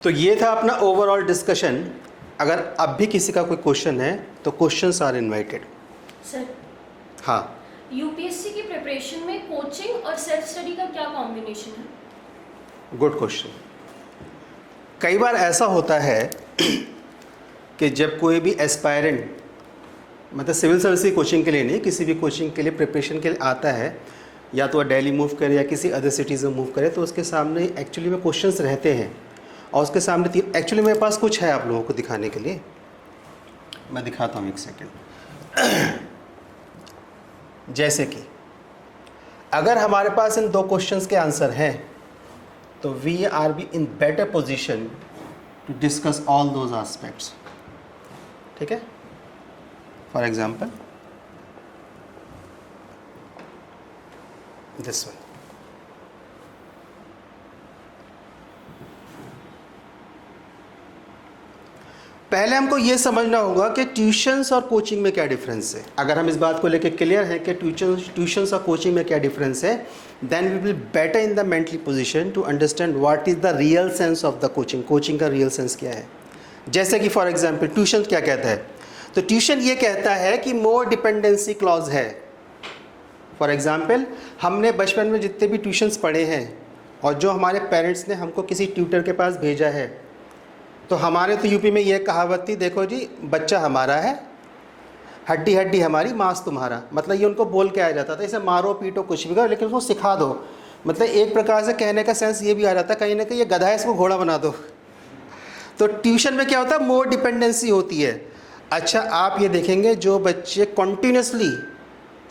तो ये था अपना ओवरऑल डिस्कशन। अगर अब भी किसी का कोई क्वेश्चन है तो क्वेश्चंस आर इनवाइटेड। सर, हाँ, यूपीएससी की प्रिपरेशन में कोचिंग और सेल्फ स्टडी का क्या कॉम्बिनेशन है? Good question. कई बार ऐसा होता है कि जब कोई भी एस्पायरेंट, मतलब सिविल सर्विस की कोचिंग के लिए नहीं, किसी भी कोचिंग के लिए प्रिपरेशन के लिए आता है, या तो वह दिल्ली मूव करे या किसी अदर सिटीज़ में मूव करे, तो उसके सामने एक्चुअली में क्वेश्चंस रहते हैं और उसके सामने एक्चुअली मेरे पास कुछ है आप लोगों को दिखाने के लिए। मैं दिखाता हूँ, एक सेकेंड। जैसे कि अगर हमारे पास इन दो क्वेश्चंस के आंसर हैं तो we are be in better position to discuss all those aspects. ठीक है, फॉर एग्जाम्पल दिस वन। पहले हमको ये समझना होगा कि ट्यूशन्स और कोचिंग में क्या डिफरेंस है। अगर हम इस बात को लेकर क्लियर हैं कि ट्यूशन्स और कोचिंग में क्या डिफरेंस है, then we will better in the mentally position to understand what is the real sense of the coaching. Coaching का रियल सेंस क्या है। जैसे कि फॉर एग्जांपल ट्यूशन क्या कहता है, तो ट्यूशन ये कहता है कि मोर डिपेंडेंसी क्लॉज है। फॉर एग्जाम्पल हमने बचपन में जितने भी ट्यूशन्स पढ़े हैं और जो हमारे पेरेंट्स ने हमको किसी ट्यूटर के पास भेजा है, तो हमारे तो यूपी में ये कहावत थी, देखो जी बच्चा हमारा है, हड्डी हड्डी हमारी, मांस तुम्हारा। मतलब ये उनको बोल के आया जाता था, इसे मारो पीटो कुछ भी करो लेकिन उसको सिखा दो। मतलब एक प्रकार से कहने का सेंस ये भी आ जाता कहीं ना कहीं ये गधा है, इसको घोड़ा बना दो। तो ट्यूशन में क्या होता है, मोर डिपेंडेंसी होती है। अच्छा, आप ये देखेंगे जो बच्चे कंटिन्यूसली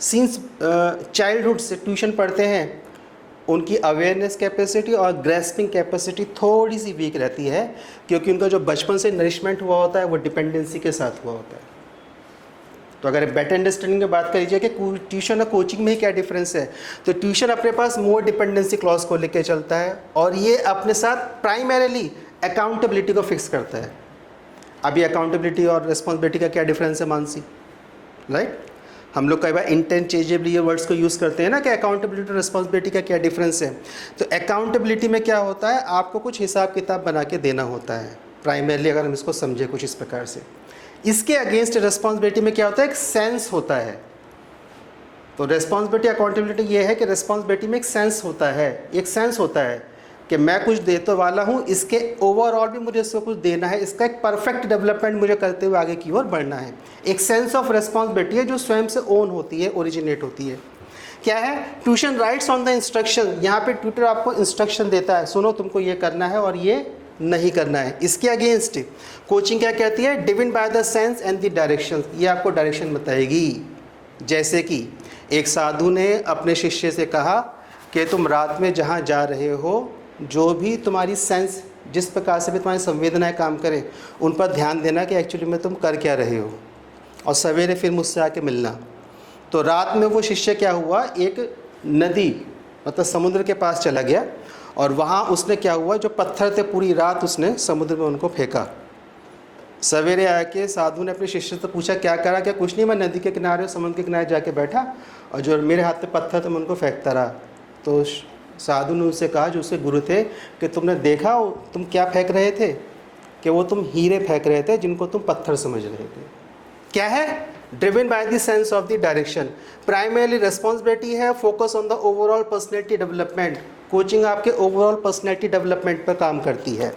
सिंस चाइल्डहुड से ट्यूशन पढ़ते हैं, उनकी अवेयरनेस कैपेसिटी और ग्रेस्पिंग कैपेसिटी थोड़ी सी वीक रहती है, क्योंकि उनका जो बचपन से नरिशमेंट हुआ होता है वो डिपेंडेंसी के साथ हुआ होता है। तो अगर बेटर अंडरस्टैंडिंग की बात करीजिए कि ट्यूशन और कोचिंग में ही क्या डिफरेंस है, तो ट्यूशन अपने पास मोर डिपेंडेंसी क्लॉज को लेकर चलता है और ये अपने साथ प्राइमरीली अकाउंटेबिलिटी को फिक्स करता है। अभी अकाउंटेबिलिटी और रिस्पॉन्सिबिलिटी का क्या डिफरेंस है मानसी, राइट? हम लोग कई बार इंटरचेंजेबली ये वर्ड्स को यूज़ करते हैं ना कि अकाउंटेबिलिटी और रिस्पॉन्सिबिलिटी का क्या डिफरेंस है। तो अकाउंटेबिलिटी में क्या होता है, आपको कुछ हिसाब किताब बना के देना होता है प्राइमरली, अगर हम इसको समझे कुछ इस प्रकार से। इसके अगेंस्ट रिस्पॉन्सिबिलिटी में क्या होता है, एक सेंस होता है। तो रिस्पॉन्सिबिलिटी अकाउंटेबिलिटी ये है कि रिस्पॉन्सिबिलिटी में एक सेंस होता है, एक सेंस होता है कि मैं कुछ देने वाला हूँ, इसके ओवरऑल भी मुझे इसको कुछ देना है, इसका एक परफेक्ट डेवलपमेंट मुझे करते हुए आगे की ओर बढ़ना है। एक सेंस ऑफ रिस्पॉन्सिबिलिटी है जो स्वयं से ओन होती है, ओरिजिनेट होती है। क्या है, tuition rights on the instruction. यहाँ पे ट्यूटर आपको इंस्ट्रक्शन देता है, सुनो तुमको ये करना है और ये नहीं करना है। इसके अगेंस्ट कोचिंग क्या कहती है, driven by the sense and the direction. ये आपको डायरेक्शन बताएगी। जैसे कि एक साधु ने अपने शिष्य से कहा कि तुम रात में जहाँ जा रहे हो, जो भी तुम्हारी सेंस, जिस प्रकार से भी तुम्हारी संवेदनाएं काम करें, उन पर ध्यान देना कि एक्चुअली में तुम कर क्या रहे हो, और सवेरे फिर मुझसे आके मिलना। तो रात में वो शिष्य क्या हुआ, एक नदी मतलब समुद्र के पास चला गया और वहाँ उसने क्या हुआ, जो पत्थर थे पूरी रात उसने समुद्र में उनको फेंका। सवेरे आके साधु ने अपने शिष्य से पूछा क्या करा, क्या कुछ नहीं, मैं नदी के किनारे समुद्र के किनारे जाके बैठा और जो मेरे हाथ में पत्थर थे मैं उनको फेंकता रहा। तो साधु ने उनसे कहा, जो उसके गुरु थे, कि तुमने देखा तुम क्या फेंक रहे थे, कि वो तुम हीरे फेंक रहे थे जिनको तुम पत्थर समझ रहे थे। क्या है, driven by the sense of the direction. Primarily responsibility है, focus on the overall personality development. Coaching आपके ओवरऑल पर्सनैलिटी डेवलपमेंट पर काम करती है,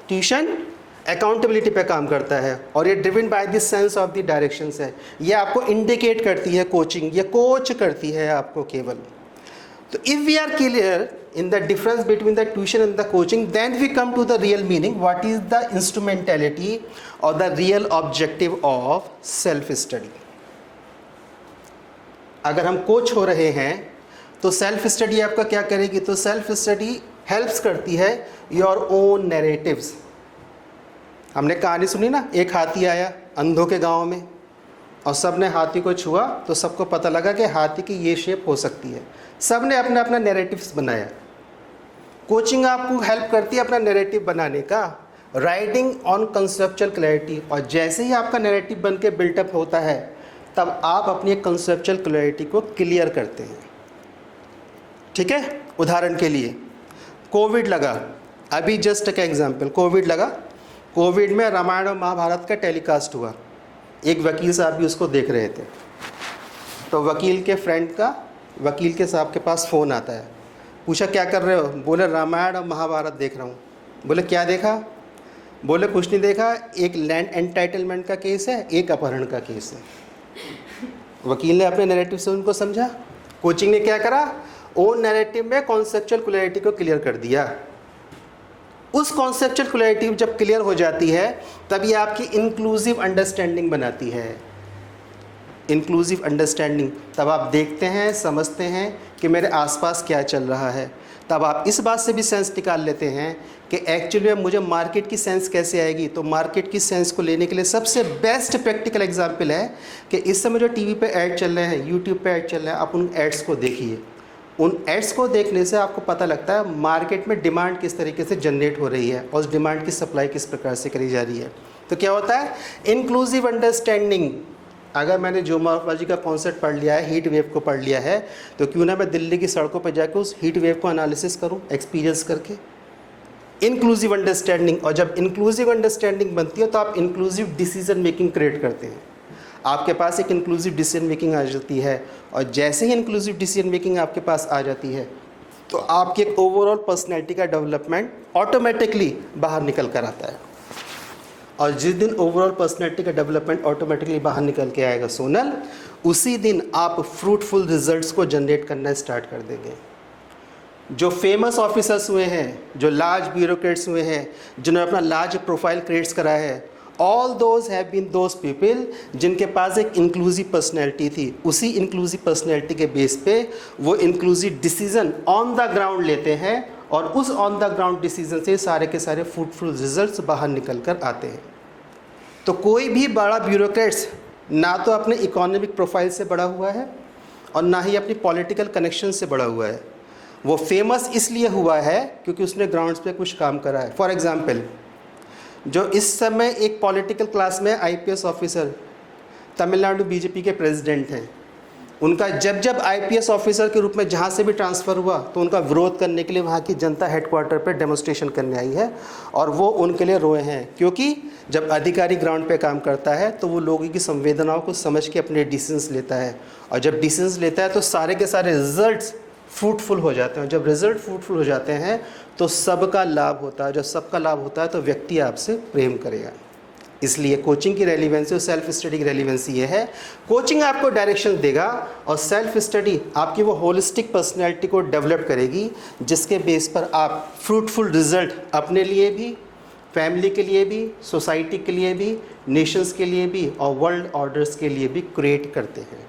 ट्यूशन अकाउंटेबिलिटी पे काम करता है, और ये driven by the sense of the directions है। ये आपको इंडिकेट करती है कोचिंग, ये कोच करती है आपको केवल। So if we are clear in the difference between the tuition and the coaching, then we come to the real meaning. What is the instrumentality or the real objective of self study? अगर हम coach हो रहे हैं तो self study आपका क्या करेगी, तो सेल्फ स्टडी हेल्प्स करती है योर ओन नैरेटिव्स। हमने कहानी सुनी ना, एक हाथी आया अंधों के गांव में और सब ने हाथी को छुआ तो सबको पता लगा कि हाथी की ये शेप हो सकती है। सब ने अपना अपना नैरेटिव्स बनाया। कोचिंग आपको हेल्प करती है अपना नैरेटिव बनाने का, राइटिंग ऑन कंसेप्चुअल क्लैरिटी। और जैसे ही आपका नैरेटिव बन के बिल्टअप होता है, तब आप अपनी कंसेप्चुअल क्लैरिटी को क्लियर करते हैं। ठीक है, उदाहरण के लिए कोविड लगा, अभी जस्ट का एग्जांपल, कोविड लगा, कोविड में रामायण और महाभारत का टेलीकास्ट हुआ, एक वकील साहब भी उसको देख रहे थे। तो वकील के फ्रेंड का वकील के साहब के पास फ़ोन आता है, पूछा क्या कर रहे हो? बोले रामायण और महाभारत देख रहा हूँ। बोले क्या देखा? बोले कुछ नहीं देखा, एक लैंड एंटाइटलमेंट का केस है, एक अपहरण का केस है। वकील ने अपने नैरेटिव से उनको समझा, कोचिंग ने क्या करा, ओन नैरेटिव में कॉन्सेप्चुअल क्लैरिटी को क्लियर कर दिया। उस कॉन्सेप्चुअल क्लैरिटी जब क्लियर हो जाती है तभी आपकी इंक्लूसिव अंडरस्टैंडिंग बनाती है। इंक्लूसिव अंडरस्टैंडिंग, तब आप देखते हैं, समझते हैं कि मेरे आसपास क्या चल रहा है। तब आप इस बात से भी सेंस निकाल लेते हैं कि एक्चुअली मुझे मार्केट की सेंस कैसे आएगी। तो मार्केट की सेंस को लेने के लिए सबसे बेस्ट प्रैक्टिकल एग्जांपल है कि इस समय जो टीवी पे ऐड चल रहे हैं, यूट्यूब पे ऐड चल रहे हैं, आप उन एड्स को देखिए। उन एड्स को देखने से आपको पता लगता है मार्केट में डिमांड किस तरीके से जनरेट हो रही है और उस डिमांड की सप्लाई किस प्रकार से करी जा रही है। तो क्या होता है, इंक्लूसिव अंडरस्टैंडिंग। अगर मैंने ज्योमॉर्फोलॉजी का कॉन्सेप्ट पढ़ लिया है, हीट वेव को पढ़ लिया है, तो क्यों ना मैं दिल्ली की सड़कों पर जाकर उस हीट वेव को एनालिसिस करूं एक्सपीरियंस करके। इंक्लूसिव अंडरस्टैंडिंग, और जब इंक्लूसिव अंडरस्टैंडिंग बनती है तो आप इंक्लूसिव डिसीजन मेकिंग क्रिएट करते हैं। आपके पास एक इंक्लूसिव डिसीजन मेकिंग आ जाती है, और जैसे ही इंक्लूसिव डिसीजन मेकिंग आपके पास आ जाती है तो आपकी एक ओवरऑल पर्सनैलिटी का डेवलपमेंट ऑटोमेटिकली बाहर निकल कर आता है। और जिस दिन ओवरऑल पर्सनैलिटी का डेवलपमेंट ऑटोमेटिकली बाहर निकल के आएगा सोनल, उसी दिन आप फ्रूटफुल रिजल्ट्स को जनरेट करना स्टार्ट कर देंगे। जो फेमस ऑफिसर्स हुए हैं, जो लार्ज ब्यूरोक्रेट्स हुए हैं, जिन्होंने अपना लार्ज प्रोफाइल क्रिएट्स करा है, all those have been those people जिनके पास एक इंक्लूसिव पर्सनैलिटी थी। उसी इंक्लूसिव पर्सनैलिटी के बेस पे वो inclusive decision on the ground लेते हैं, और उस ऑन द ग्राउंड डिसीजन से सारे के सारे फ्रूटफुल रिजल्ट्स बाहर निकल कर आते हैं। तो कोई भी बड़ा ब्यूरोक्रेट्स ना तो अपने इकोनॉमिक प्रोफाइल से बड़ा हुआ है और ना ही अपनी पॉलिटिकल कनेक्शन से बड़ा हुआ है। वो फेमस इसलिए हुआ है क्योंकि उसने ग्राउंड्स पे कुछ काम करा है। फॉर एग्जांपल, जो इस समय एक पॉलिटिकल क्लास में आईपीएस ऑफिसर तमिलनाडु बीजेपी के प्रेसिडेंट हैं, उनका जब जब आईपीएस ऑफिसर के रूप में जहाँ से भी ट्रांसफ़र हुआ तो उनका विरोध करने के लिए वहाँ की जनता हेडक्वार्टर पर डेमोन्स्ट्रेशन करने आई है, और वो उनके लिए रोए हैं। क्योंकि जब अधिकारी ग्राउंड पे काम करता है तो वो लोगों की संवेदनाओं को समझ के अपने डिसीजंस लेता है, और जब डिसीजंस लेता है तो सारे के सारे रिजल्ट्स फ्रूटफुल हो जाते हैं। जब रिजल्ट फ्रूटफुल हो जाते हैं तो सबका लाभ होता है। जब सबका लाभ होता है तो व्यक्ति आपसे प्रेम करेगा। इसलिए कोचिंग की रेलिवेंसी और सेल्फ स्टडी की रेलिवेंसी ये है, कोचिंग आपको डायरेक्शन देगा और सेल्फ स्टडी आपकी वो होलिस्टिक पर्सनैलिटी को डेवलप करेगी, जिसके बेस पर आप फ्रूटफुल रिजल्ट अपने लिए भी, फैमिली के लिए भी, सोसाइटी के लिए भी, नेशंस के लिए भी और वर्ल्ड ऑर्डर्स के लिए भी क्रिएट करते हैं।